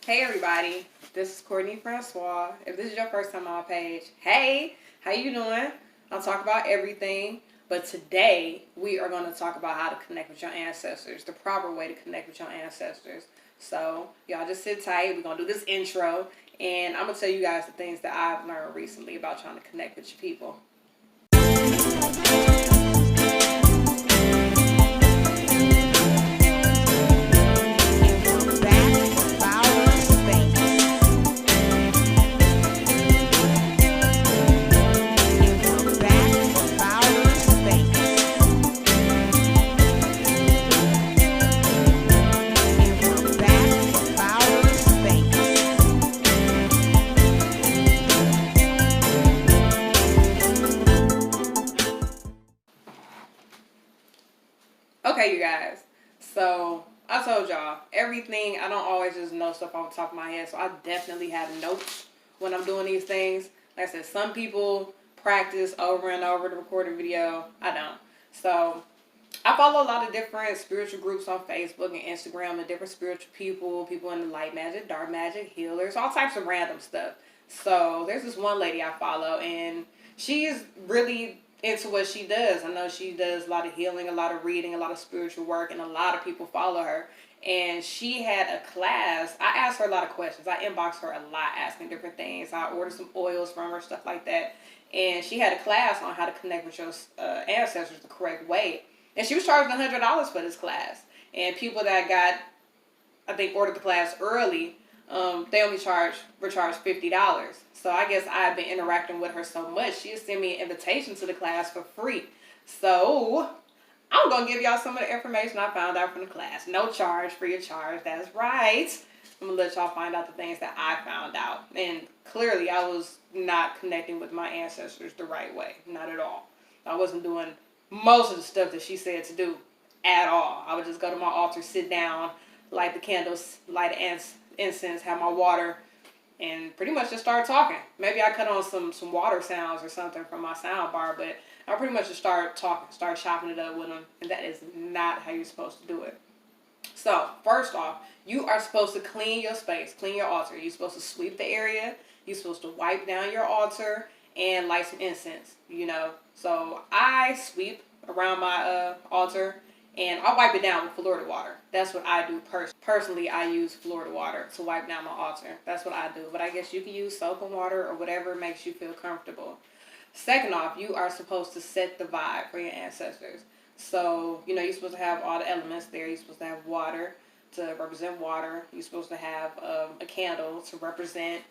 Hey everybody, this is Courtney Francois. If this is your first time on my page, hey, how you doing? I'll talk about everything, but today we are going to talk about how to connect with your ancestors, the proper way to connect with your ancestors. So y'all just sit tight. We're going to do this intro, and I'm going to tell you guys the things that I've learned recently about trying to connect with your people. Okay, you guys. So I told y'all everything. I don't always just know stuff off the top of my head. So I definitely have notes when I'm doing these things. Like I said, some people practice over and over to record a video. I don't. So I follow a lot of different spiritual groups on Facebook and Instagram, and different spiritual people in the light magic, dark magic, healers, all types of random stuff. So there's this one lady I follow, and she's really into what she does. I know she does a lot of healing, a lot of reading, a lot of spiritual work, and a lot of people follow her. And she had a class. I asked her a lot of questions. I inboxed her a lot, asking different things. I ordered some oils from her, stuff like that. And she had a class on how to connect with your ancestors the correct way. And she was charging $100 for this class. And people that got, I think, ordered the class early, they only were charged $50. So I guess I've been interacting with her so much, she sent me an invitation to the class for free. So I'm going to give y'all some of the information I found out from the class. No charge, free of charge. That's right. I'm going to let y'all find out the things that I found out. And clearly I was not connecting with my ancestors the right way. Not at all. I wasn't doing most of the stuff that she said to do at all. I would just go to my altar, sit down, light the candles, light incense, have my water, and pretty much just start talking. Maybe I cut on some water sounds or something from my sound bar, but I pretty much just start talking, start chopping it up with them, and that is not how you're supposed to do it. So, first off, you are supposed to clean your space, clean your altar. You're supposed to sweep the area. You're supposed to wipe down your altar and light some incense, So, I sweep around my altar, and I wipe it down with Florida water. That's what I do personally. I use Florida water to wipe down my altar. That's what I do. But I guess you can use soap and water or whatever makes you feel comfortable. Second off, you are supposed to set the vibe for your ancestors. So, you're supposed to have all the elements there. You're supposed to have water to represent water. You're supposed to have a candle to represent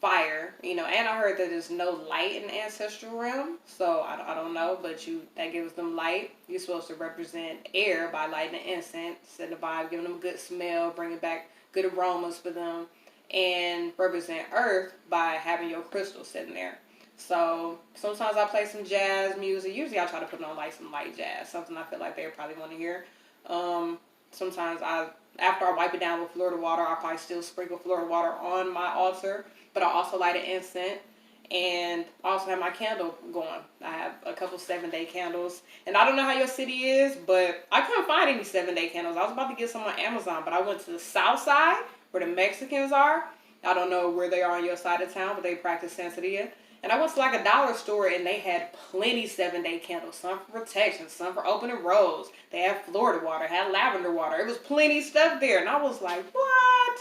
fire, and I heard that there's no light in the ancestral realm, so I don't know, but that gives them light. You're supposed to represent air by lighting the incense, setting the vibe, giving them a good smell, bringing back good aromas for them, and represent earth by having your crystal sitting there. So sometimes I play some jazz music. Usually I try to put on like some light jazz, something I feel like they probably want to hear. Sometimes after I wipe it down with Florida water, I'll probably still sprinkle Florida water on my altar, but I also light an incense, and I also have my candle going. I have a couple 7-day candles, and I don't know how your city is, but I couldn't find any 7-day candles. I was about to get some on Amazon, but I went to the south side where the Mexicans are. I don't know where they are on your side of town, but they practice Santeria. And I went to like a dollar store, and they had plenty 7-day candles. Some for protection, some for opening roads. They had Florida water, had lavender water. It was plenty stuff there. And I was like, what?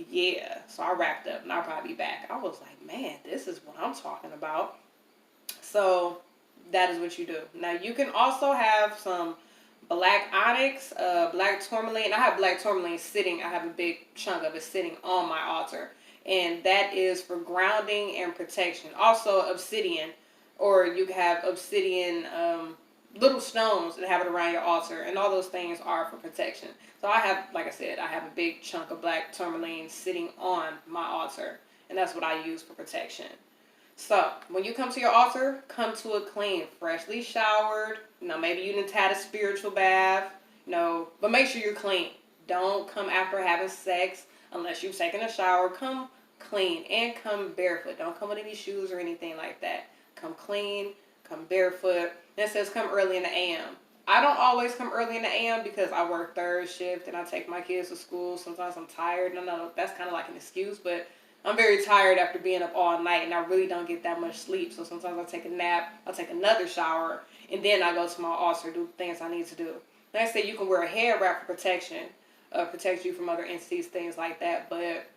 Yeah. So I wrapped up, and I'll probably be back. I was like, man, this is what I'm talking about. So that is what you do. Now, you can also have some black onyx, black tourmaline. I have black tourmaline sitting. I have a big chunk of it sitting on my altar. And that is for grounding and protection. Also obsidian, or you can have obsidian little stones and have it around your altar, and all those things are for protection. So I have, like I said, I have a big chunk of black tourmaline sitting on my altar, and that's what I use for protection. So when you come to your altar, come to it clean, freshly showered. Maybe you didn't had a spiritual bath, but make sure you're clean. Don't come after having sex unless you've taken a shower. Come clean and come barefoot. Don't come with any shoes or anything like that. Come clean, come barefoot. And it says come early in the AM. I don't always come early in the AM because I work third shift and I take my kids to school. Sometimes I'm tired. And I know that's kind of like an excuse, but I'm very tired after being up all night and I really don't get that much sleep. So sometimes I take a nap, I'll take another shower, and then I go to my altar, do the things I need to do. Like I said, you can wear a head wrap for protection, protect you from other entities, things like that. But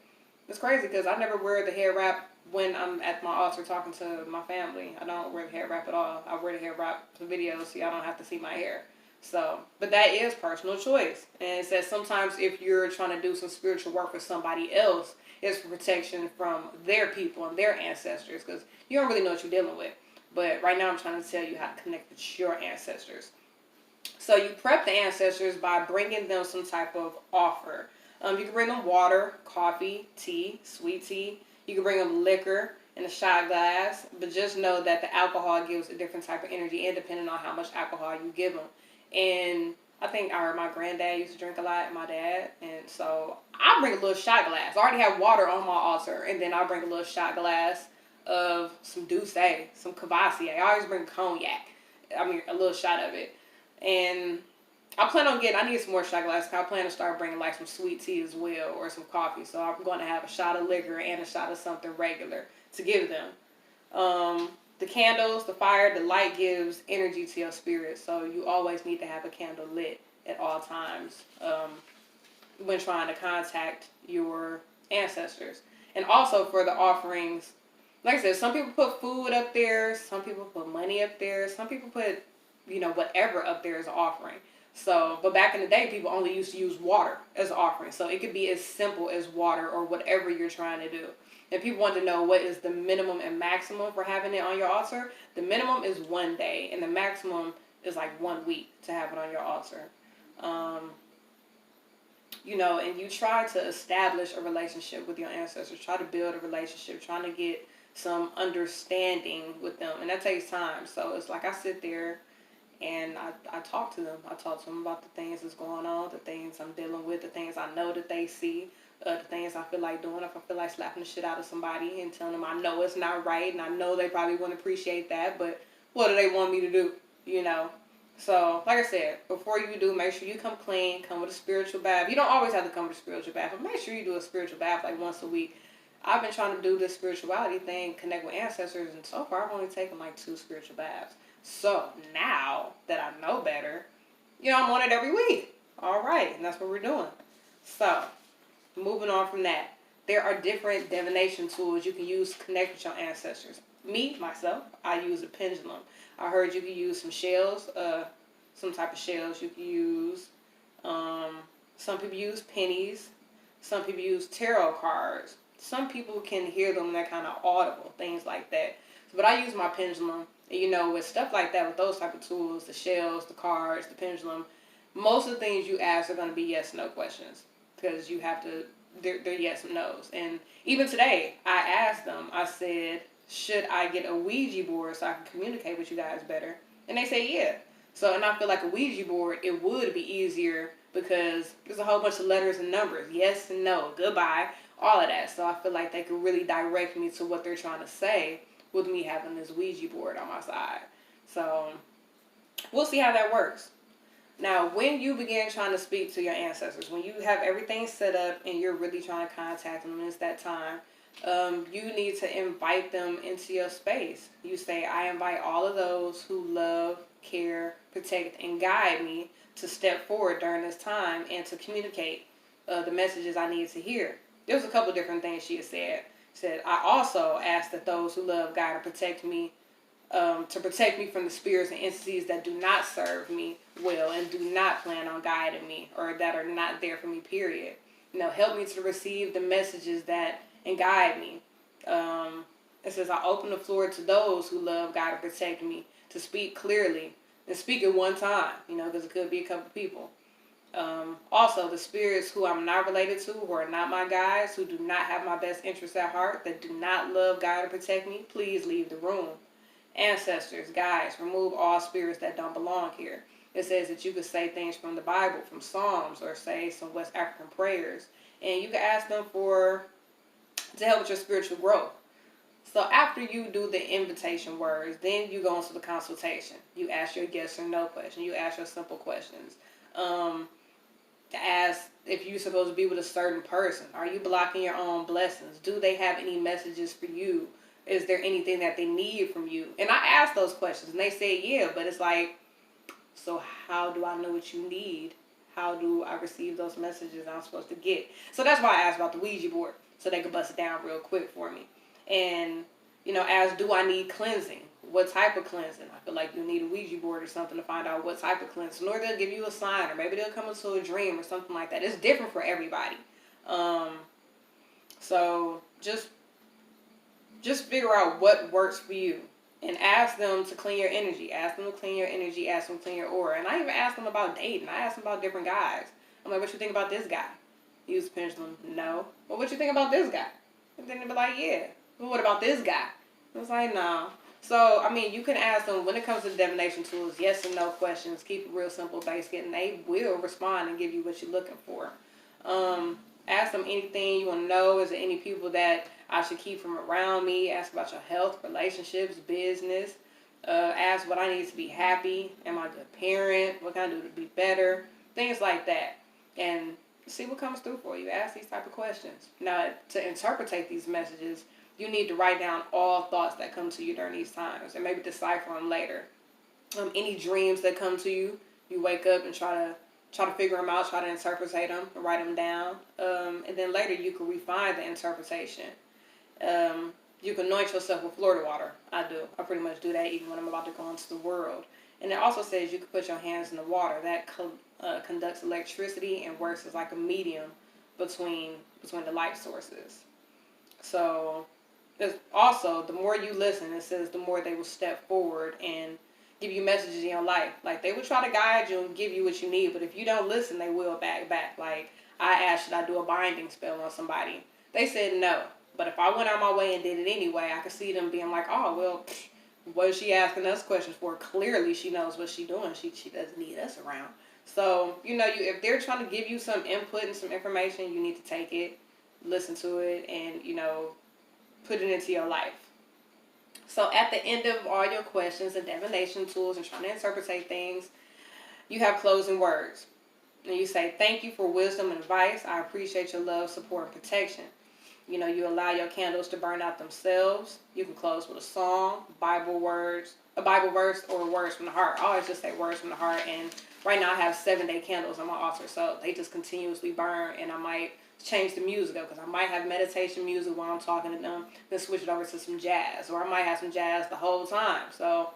it's crazy because I never wear the hair wrap when I'm at my altar talking to my family. I don't wear the hair wrap at all. I wear the hair wrap for videos so y'all don't have to see my hair. So, but that is personal choice. And it says sometimes if you're trying to do some spiritual work for somebody else, it's for protection from their people and their ancestors because you don't really know what you're dealing with. But right now I'm trying to tell you how to connect with your ancestors. So you prep the ancestors by bringing them some type of offer. You can bring them water, coffee, tea, sweet tea. You can bring them liquor in a shot glass, but just know that the alcohol gives a different type of energy, and depending on how much alcohol you give them. And I think I heard my granddad used to drink a lot, and my dad, and so I bring a little shot glass. I already have water on my altar, and then I'll bring a little shot glass of some Douce, some Cavassier. I always bring cognac. I mean, a little shot of it. And I need some more shot glasses. I plan to start bringing like some sweet tea as well or some coffee. So I'm going to have a shot of liquor and a shot of something regular to give them. The candles, the fire, the light gives energy to your spirit. So you always need to have a candle lit at all times when trying to contact your ancestors. And also for the offerings, like I said, some people put food up there. Some people put money up there. Some people put, whatever up there as an offering. So, but back in the day, people only used to use water as an offering. So it could be as simple as water or whatever you're trying to do. And people want to know what is the minimum and maximum for having it on your altar. The minimum is 1 day, and the maximum is like 1 week to have it on your altar. And you try to establish a relationship with your ancestors. Try to build a relationship, trying to get some understanding with them. And that takes time. So it's like I sit there and I talk to them. I talk to them about the things that's going on, the things I'm dealing with, the things I know that they see, the things I feel like doing. If I feel like slapping the shit out of somebody and telling them I know it's not right and I know they probably wouldn't appreciate that, but what do they want me to do, So, like I said, before you do, make sure you come clean, come with a spiritual bath. You don't always have to come with a spiritual bath, but make sure you do a spiritual bath like once a week. I've been trying to do this spirituality thing, connect with ancestors, and so far I've only taken like 2 spiritual baths. So now that I know better, I'm on it every week. All right, and that's what we're doing. So, moving on from that, there are different divination tools you can use to connect with your ancestors. Myself, I use a pendulum. I heard you can use some shells, some type of shells you can use. Some people use pennies. Some people use tarot cards. Some people can hear them, they're kind of audible, things like that. But I use my pendulum. And, with stuff like that, with those type of tools, the shells, the cards, the pendulum, most of the things you ask are going to be yes, no questions. Because you have to, they're yes and no's. And even today, I asked them, I said, should I get a Ouija board so I can communicate with you guys better? And they say, yeah. So, and I feel like a Ouija board, it would be easier because there's a whole bunch of letters and numbers. Yes and no, goodbye, all of that. So I feel like they could really direct me to what they're trying to say with me having this Ouija board on my side. So we'll see how that works. Now, when you begin trying to speak to your ancestors, when you have everything set up and you're really trying to contact them, and it's that time, you need to invite them into your space. You say, I invite all of those who love, care, protect, and guide me to step forward during this time and to communicate the messages I need to hear. There's a couple different things she has said. Said, I also ask that those who love, guide, and protect me, to protect me from the spirits and entities that do not serve me well and do not plan on guiding me or that are not there for me, period. Help me to receive the messages that and guide me. It says, I open the floor to those who love, guide, and protect me to speak clearly and speak at one time, because it could be a couple people. Also, the spirits who I'm not related to, who are not my guides, who do not have my best interests at heart, that do not love, guide, or protect me, please leave the room. Ancestors, guides, remove all spirits that don't belong here. It says that you could say things from the Bible, from Psalms, or say some West African prayers. And you can ask them to help with your spiritual growth. So after you do the invitation words, then you go into the consultation. You ask your yes or no question. You ask your simple questions. Um, Ask if you're supposed to be with a certain person. Are you blocking your own blessings? Do they have any messages for you? Is there anything that they need from you? And I asked those questions, and they said yeah, but it's like, so how do I know what you need? How do I receive those messages I'm supposed to get? So that's why I asked about the Ouija board, so they could bust it down real quick for me. And, ask, do I need cleansing? What type of cleansing? I feel like you need a Ouija board or something to find out what type of cleansing. Or they'll give you a sign, or maybe they'll come into a dream or something like that. It's different for everybody. Um, so just figure out what works for you. And ask them to clean your energy. Ask them to clean your energy. Ask them to clean your aura. And I even asked them about dating. I asked them about different guys. I'm like, what you think about this guy? He was pendulum. No. Well, what you think about this guy? And then they'd be like, yeah. Well, what about this guy? I was like, no. So, you can ask them when it comes to divination tools, yes and no questions. Keep it real simple, basic, and they will respond and give you what you're looking for. Ask them anything you want to know. Is there any people that I should keep from around me? Ask about your health, relationships, business. Ask what I need to be happy. Am I a good parent? What can I do to be better? Things like that. And see what comes through for you. Ask these type of questions. Now, to interpretate these messages, you need to write down all thoughts that come to you during these times and maybe decipher them later. Any dreams that come to you, you wake up and try to figure them out, try to interpretate them, and write them down. And then later you can refine the interpretation. You can anoint yourself with Florida water. I do. I pretty much do that even when I'm about to go into the world. And it also says you can put your hands in the water. That conducts electricity and works as like a medium between the light sources. So also, the more you listen, it says the more they will step forward and give you messages in your life. Like, they will try to guide you and give you what you need, but if you don't listen, they will back. Like, I asked, should I do a binding spell on somebody? They said no. But if I went out my way and did it anyway, I could see them being like, oh, well, what is she asking us questions for? Clearly, she knows what she's doing. She doesn't need us around. So, if they're trying to give you some input and some information, you need to take it, listen to it, and, put it into your life. So at the end of all your questions and divination tools and trying to interpret things, you have closing words. And you say, thank you for wisdom and advice. I appreciate your love, support, and protection. You allow your candles to burn out themselves. You can close with a song, a Bible verse, or words from the heart. I always just say words from the heart. And right now I have 7-day candles on my altar. So they just continuously burn, and I might change the music though, because I might have meditation music while I'm talking to them, then switch it over to some jazz, or I might have some jazz the whole time. So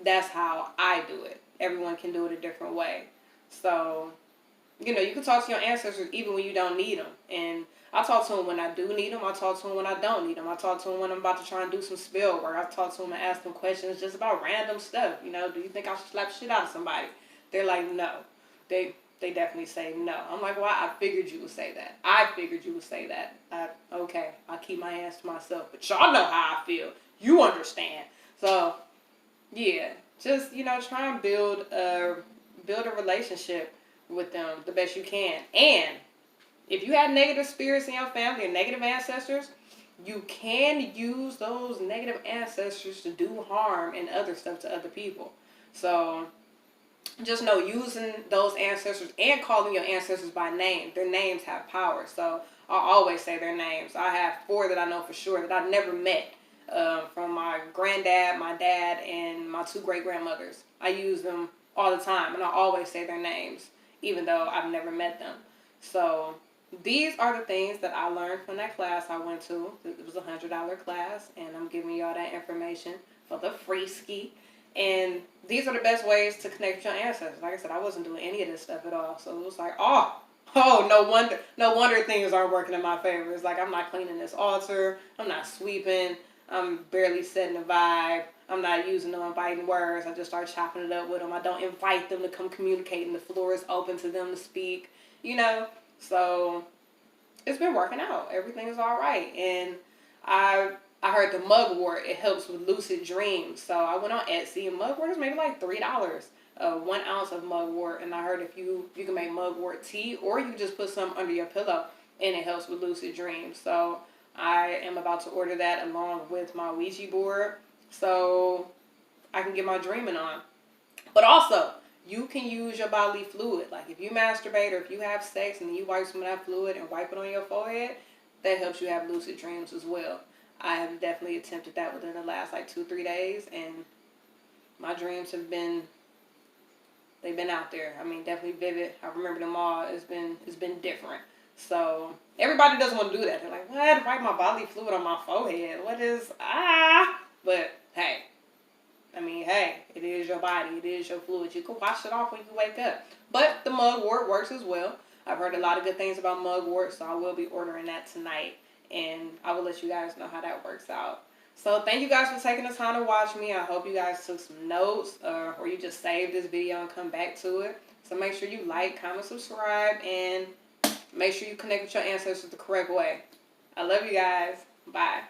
that's how I do it. Everyone can do it a different way. So, you can talk to your ancestors even when you don't need them. And I talk to them when I do need them. I talk to them when I don't need them. I talk to them when I'm about to try and do some spell work. I talk to them and ask them questions just about random stuff. Do you think I should slap shit out of somebody? They're like, no. They definitely say no. I'm like, well, I figured you would say that. Okay, I'll keep my answer to myself. But y'all know how I feel. You understand. So, yeah. Just, try and build a relationship with them the best you can. And if you have negative spirits in your family or negative ancestors, you can use those negative ancestors to do harm and other stuff to other people. So just know, using those ancestors and calling your ancestors by name, their names have power. So I always say their names. I have 4 that I know for sure that I've never met, from my granddad, my dad, and my 2 great-grandmothers. I use them all the time, and I always say their names, even though I've never met them. So these are the things that I learned from that class I went to. It was a $100 class, and I'm giving y'all that information for the free ski. And these are the best ways to connect with your ancestors. Like I said, I wasn't doing any of this stuff at all. So it was like, no wonder things aren't working in my favor. It's like, I'm not cleaning this altar. I'm not sweeping. I'm barely setting a vibe. I'm not using no inviting words. I just start chopping it up with them. I don't invite them to come communicate, and the floor is open to them to speak. So it's been working out. Everything is all right. And I heard the mugwort, it helps with lucid dreams. So I went on Etsy, and mugwort is maybe like $3, 1 ounce of mugwort. And I heard if you can make mugwort tea, or you can just put some under your pillow, and it helps with lucid dreams. So I am about to order that along with my Ouija board so I can get my dreaming on. But also, you can use your bodily fluid. Like if you masturbate or if you have sex and then you wipe some of that fluid and wipe it on your forehead, that helps you have lucid dreams as well. I have definitely attempted that within the last like 2-3 days, and my dreams have been, they've been out there. I mean, definitely vivid. I remember them all. It's been different. So everybody doesn't want to do that. They're like, what? Wipe my bodily fluid on my forehead? What is But hey, I mean, hey, it is your body. It is your fluid. You can wash it off when you wake up. But the mugwort works as well. I've heard a lot of good things about mugwort, so I will be ordering that tonight. And I will let you guys know how that works out. So thank you guys for taking the time to watch me. I hope you guys took some notes or you just saved this video and come back to it. So make sure you like, comment, subscribe, and make sure you connect with your ancestors the correct way. I love you guys. Bye.